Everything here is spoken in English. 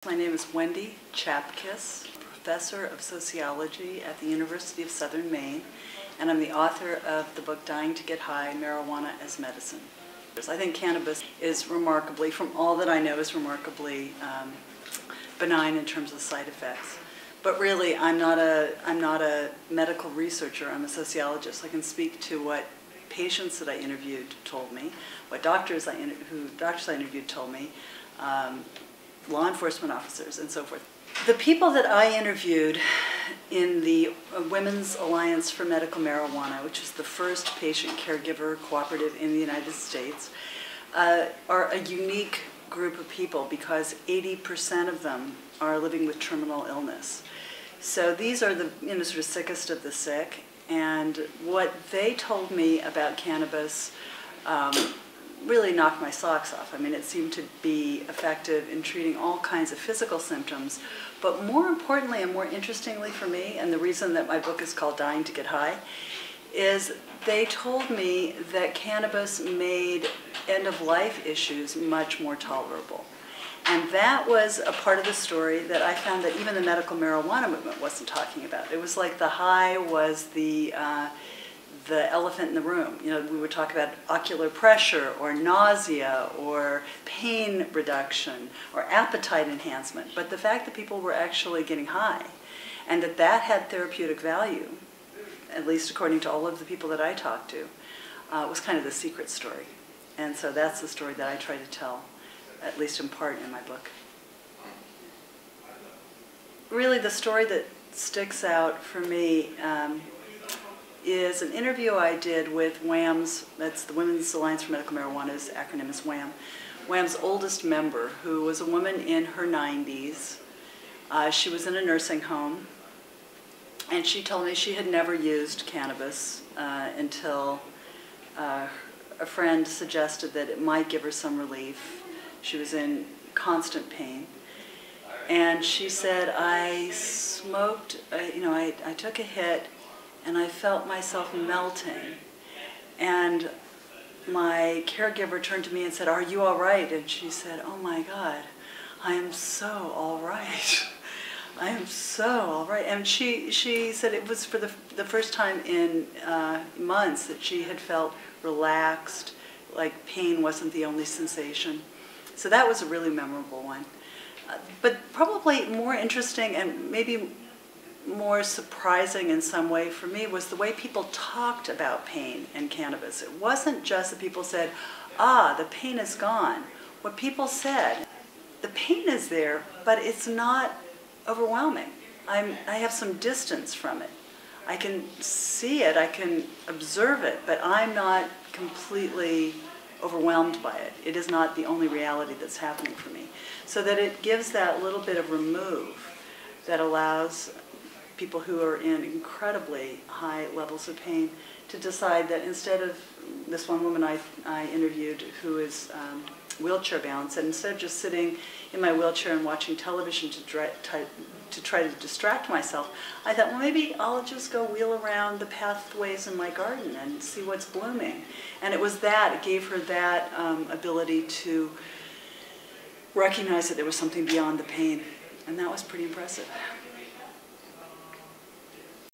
My name is Wendy Chapkis, professor of sociology at the University of Southern Maine, and I'm the author of the book Dying to Get High, Marijuana as Medicine. I think cannabis is remarkably, from all that I know, is remarkably benign in terms of side effects. But really, I'm not a medical researcher, I'm a sociologist. I can speak to what patients that I interviewed told me, what doctors I interviewed told me, law enforcement officers, and so forth. The people that I interviewed in the Women's Alliance for Medical Marijuana, which is the first patient-caregiver cooperative in the United States, are a unique group of people because 80% of them are living with terminal illness. So these are the sort of sickest of the sick, and what they told me about cannabis really knocked my socks off. I mean, it seemed to be effective in treating all kinds of physical symptoms, but more importantly and more interestingly for me, and the reason that my book is called Dying to Get High, is they told me that cannabis made end-of-life issues much more tolerable. And that was a part of the story that I found that even the medical marijuana movement wasn't talking about. It was like the high was the elephant in the room. You know, we would talk about ocular pressure or nausea or pain reduction or appetite enhancement. But the fact that people were actually getting high and that that had therapeutic value, at least according to all of the people that I talked to, was kind of the secret story. And so that's the story that I try to tell, at least in part in my book. Really, the story that sticks out for me is an interview I did with Whams, that's the Women's Alliance for Medical Marijuana's acronym is WHAM, WHAM's oldest member, who was a woman in her 90s. She was in a nursing home, and she told me she had never used cannabis until a friend suggested that it might give her some relief. She was in constant pain. And she said, I smoked, I took a hit, and I felt myself melting. And my caregiver turned to me and said, "Are you all right?" And she said, "Oh my God, I am so all right. I am so all right." And she said it was for the first time in months that she had felt relaxed, like pain wasn't the only sensation. So that was a really memorable one. But probably more interesting and maybe more surprising in some way for me was the way people talked about pain and cannabis. It wasn't just that people said, "Ah, the pain is gone." What people said, the pain is there, but it's not overwhelming. I have some distance from it. I can see it, I can observe it, but I'm not completely overwhelmed by it. It is not the only reality that's happening for me. So that it gives that little bit of remove that allows people who are in incredibly high levels of pain to decide that instead of this one woman I interviewed who is wheelchair bound, said instead of just sitting in my wheelchair and watching television to try to distract myself, I thought, well, maybe I'll just go wheel around the pathways in my garden and see what's blooming. And it was that, it gave her that ability to recognize that there was something beyond the pain. And that was pretty impressive.